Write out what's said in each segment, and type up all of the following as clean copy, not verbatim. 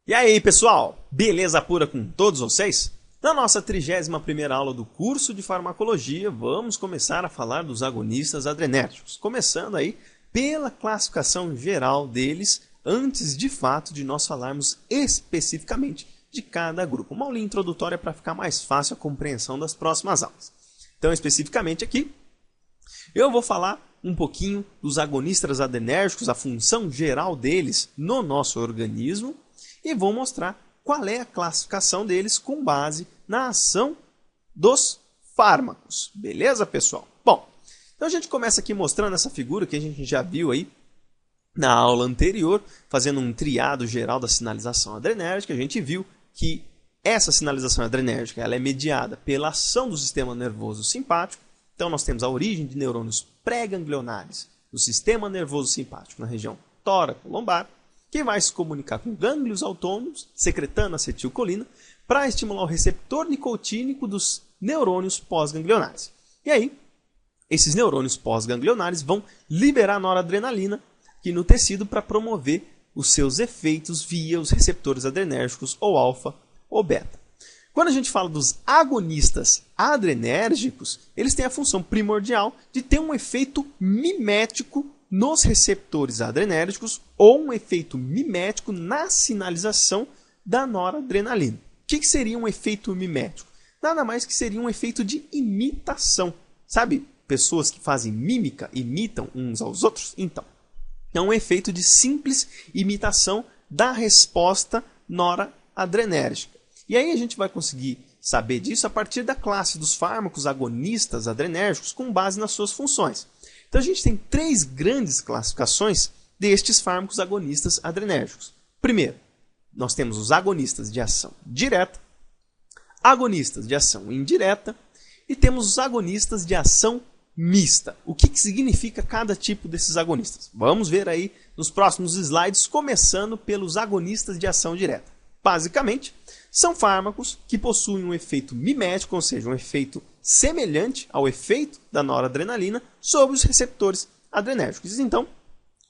E aí, pessoal? Beleza pura com todos vocês? Na nossa 31ª aula do curso de farmacologia, vamos começar a falar dos agonistas adrenérgicos, começando aí pela classificação geral deles, antes de fato de nós falarmos especificamente de cada grupo. Uma aula introdutória para ficar mais fácil a compreensão das próximas aulas. Então, especificamente aqui, eu vou falar um pouquinho dos agonistas adrenérgicos, a função geral deles no nosso organismo, e vou mostrar qual é a classificação deles com base na ação dos fármacos. Beleza, pessoal? Bom, então a gente começa aqui mostrando essa figura que a gente já viu aí na aula anterior, fazendo um triado geral da sinalização adrenérgica. A gente viu que essa sinalização adrenérgica ela é mediada pela ação do sistema nervoso simpático. Então nós temos a origem de neurônios pré-ganglionares do sistema nervoso simpático na região tóraco-lombar, que vai se comunicar com gânglios autônomos, secretando acetilcolina, para estimular o receptor nicotínico dos neurônios pós-ganglionares. E aí, esses neurônios pós-ganglionares vão liberar noradrenalina aqui no tecido para promover os seus efeitos via os receptores adrenérgicos ou alfa ou beta. Quando a gente fala dos agonistas adrenérgicos, eles têm a função primordial de ter um efeito mimético nos receptores adrenérgicos ou um efeito mimético na sinalização da noradrenalina. O que seria um efeito mimético? Nada mais que seria um efeito de imitação. Sabe, pessoas que fazem mímica, imitam uns aos outros? Então, é um efeito de simples imitação da resposta noradrenérgica. E aí a gente vai conseguir saber disso a partir da classe dos fármacos agonistas adrenérgicos com base nas suas funções. Então a gente tem três grandes classificações destes fármacos agonistas adrenérgicos. Primeiro, nós temos os agonistas de ação direta, agonistas de ação indireta e temos os agonistas de ação mista. O que significa cada tipo desses agonistas? Vamos ver aí nos próximos slides, começando pelos agonistas de ação direta. Basicamente, são fármacos que possuem um efeito mimético, ou seja, um efeito semelhante ao efeito da noradrenalina sobre os receptores adrenérgicos. Então,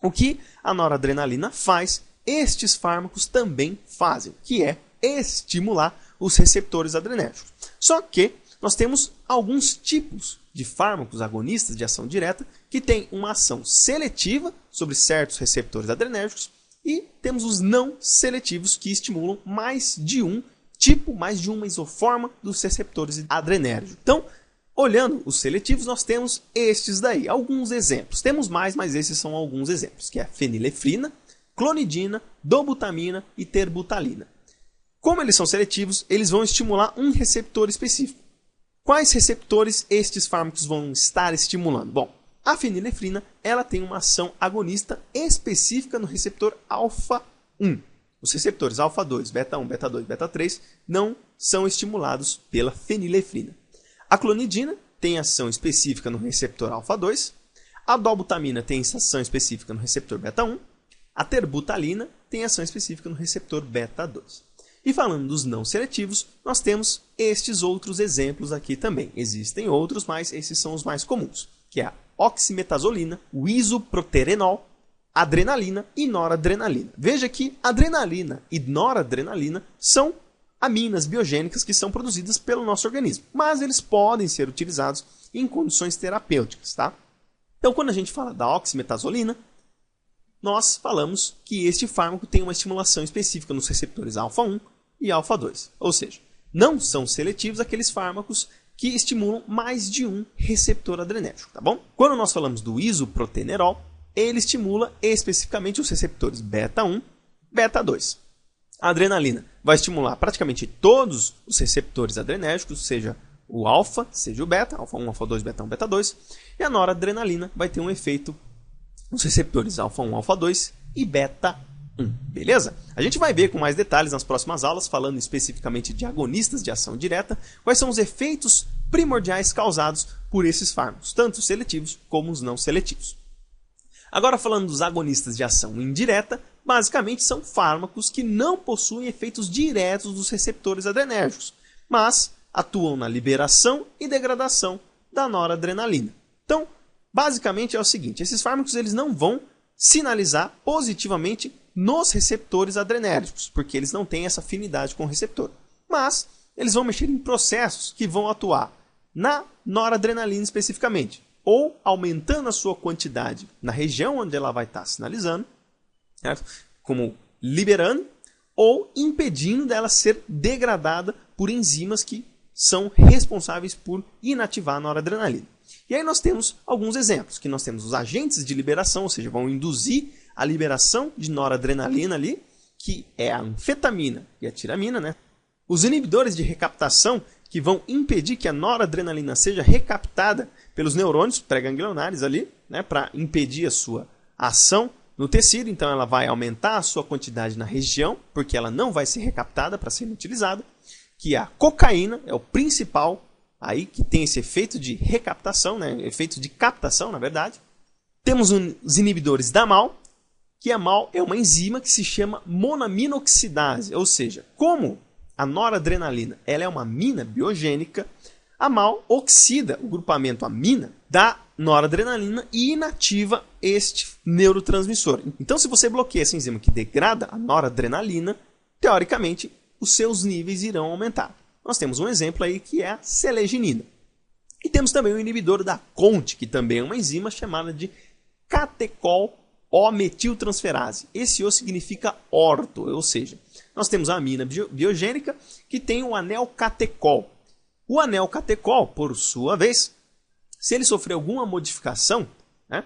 o que a noradrenalina faz, estes fármacos também fazem, que é estimular os receptores adrenérgicos. Só que nós temos alguns tipos de fármacos agonistas de ação direta que têm uma ação seletiva sobre certos receptores adrenérgicos e temos os não seletivos que estimulam mais de um tipo, mais de uma isoforma dos receptores adrenérgicos. Então, olhando os seletivos, nós temos estes daí, alguns exemplos. Temos mais, mas esses são alguns exemplos, que é a fenilefrina, clonidina, dobutamina e terbutalina. Como eles são seletivos, eles vão estimular um receptor específico. Quais receptores estes fármacos vão estar estimulando? Bom, a fenilefrina ela tem uma ação agonista específica no receptor alfa-1. Os receptores alfa-2, beta-1, beta-2, beta-3 não são estimulados pela fenilefrina. A clonidina tem ação específica no receptor alfa-2. A dobutamina tem ação específica no receptor beta-1. A terbutalina tem ação específica no receptor beta-2. E falando dos não seletivos, nós temos estes outros exemplos aqui também. Existem outros, mas esses são os mais comuns, que é a oximetazolina, o isoproterenol, adrenalina e noradrenalina. Veja que adrenalina e noradrenalina são aminas biogênicas que são produzidas pelo nosso organismo, mas eles podem ser utilizados em condições terapêuticas, tá? Então, quando a gente fala da oximetazolina, nós falamos que este fármaco tem uma estimulação específica nos receptores alfa-1 e alfa-2, ou seja, não são seletivos aqueles fármacos que estimulam mais de um receptor adrenérgico, tá bom? Quando nós falamos do isoprotenerol, ele estimula especificamente os receptores beta-1, beta-2. A adrenalina vai estimular praticamente todos os receptores adrenérgicos, seja o alfa, seja o beta, alfa-1, alfa-2, beta-1, beta-2. E a noradrenalina vai ter um efeito nos receptores alfa-1, alfa-2 e beta-1. Beleza? A gente vai ver com mais detalhes nas próximas aulas, falando especificamente de agonistas de ação direta, quais são os efeitos primordiais causados por esses fármacos, tanto os seletivos como os não seletivos. Agora, falando dos agonistas de ação indireta, basicamente são fármacos que não possuem efeitos diretos dos receptores adrenérgicos, mas atuam na liberação e degradação da noradrenalina. Então, basicamente é o seguinte, esses fármacos eles não vão sinalizar positivamente nos receptores adrenérgicos, porque eles não têm essa afinidade com o receptor. Mas eles vão mexer em processos que vão atuar na noradrenalina especificamente, ou aumentando a sua quantidade na região onde ela vai estar sinalizando, certo? Como liberando, ou impedindo dela ser degradada por enzimas que são responsáveis por inativar a noradrenalina. E aí nós temos alguns exemplos, que nós temos os agentes de liberação, ou seja, vão induzir a liberação de noradrenalina ali, que é a anfetamina e a tiramina, né? Os inibidores de recaptação, que vão impedir que a noradrenalina seja recaptada pelos neurônios pré-ganglionares ali, né, para impedir a sua ação no tecido, então ela vai aumentar a sua quantidade na região, porque ela não vai ser recaptada para ser utilizada, que a cocaína é o principal aí que tem esse efeito de recaptação, né, efeito de captação, na verdade. Temos os inibidores da MAO, que a MAO é uma enzima que se chama monaminoxidase, ou seja, como a noradrenalina ela é uma amina biogênica, a MAO oxida o grupamento amina da noradrenalina e inativa este neurotransmissor. Então, se você bloqueia essa enzima que degrada a noradrenalina, teoricamente, os seus níveis irão aumentar. Nós temos um exemplo aí que é a seleginina. E temos também o inibidor da CONT, que também é uma enzima chamada de catecol-O-metiltransferase. Esse O significa orto, ou seja, nós temos a amina biogênica que tem o anel catecol. O anel catecol, por sua vez, se ele sofrer alguma modificação, né,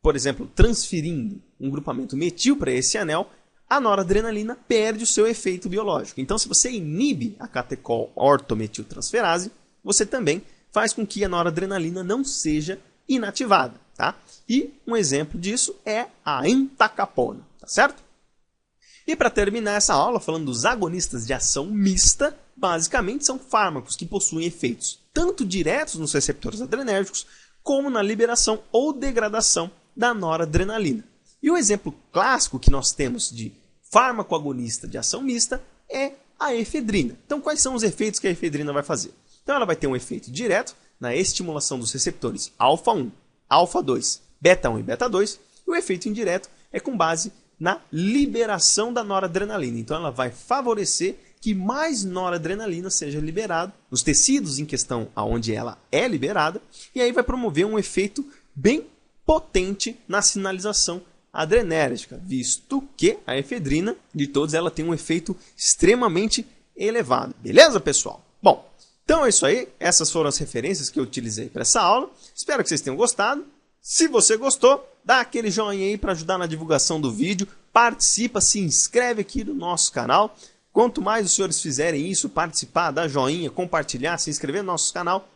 por exemplo, transferindo um grupamento metil para esse anel, a noradrenalina perde o seu efeito biológico. Então, se você inibe a catecol-ortometiltransferase, você também faz com que a noradrenalina não seja inativada. Tá? E um exemplo disso é a entacapona, tá certo? E para terminar essa aula, falando dos agonistas de ação mista, basicamente são fármacos que possuem efeitos tanto diretos nos receptores adrenérgicos, como na liberação ou degradação da noradrenalina. E o exemplo clássico que nós temos de fármaco agonista de ação mista é a efedrina. Então, quais são os efeitos que a efedrina vai fazer? Então, ela vai ter um efeito direto na estimulação dos receptores alfa-1, alfa-2, beta-1 e beta-2, e o efeito indireto é com base na liberação da noradrenalina. Então, ela vai favorecer que mais noradrenalina seja liberada nos tecidos em questão aonde ela é liberada, e aí vai promover um efeito bem potente na sinalização adrenérgica, visto que a efedrina, de todos, ela tem um efeito extremamente elevado. Beleza, pessoal? Bom, então é isso aí. Essas foram as referências que eu utilizei para essa aula. Espero que vocês tenham gostado. Se você gostou, dá aquele joinha aí para ajudar na divulgação do vídeo. Participa, se inscreve aqui no nosso canal. Quanto mais os senhores fizerem isso, participar, dar joinha, compartilhar, se inscrever no nosso canal,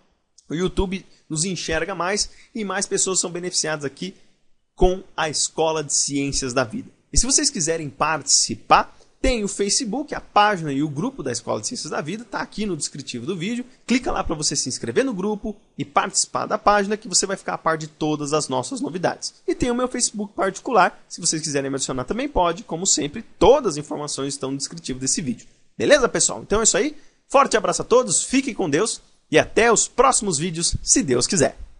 o YouTube nos enxerga mais e mais pessoas são beneficiadas aqui com a Escola de Ciências da Vida. E se vocês quiserem participar, tem o Facebook, a página e o grupo da Escola de Ciências da Vida, está aqui no descritivo do vídeo. Clica lá para você se inscrever no grupo e participar da página, que você vai ficar a par de todas as nossas novidades. E tem o meu Facebook particular, se vocês quiserem me adicionar também pode, como sempre, todas as informações estão no descritivo desse vídeo. Beleza, pessoal? Então é isso aí, forte abraço a todos, fiquem com Deus e até os próximos vídeos, se Deus quiser.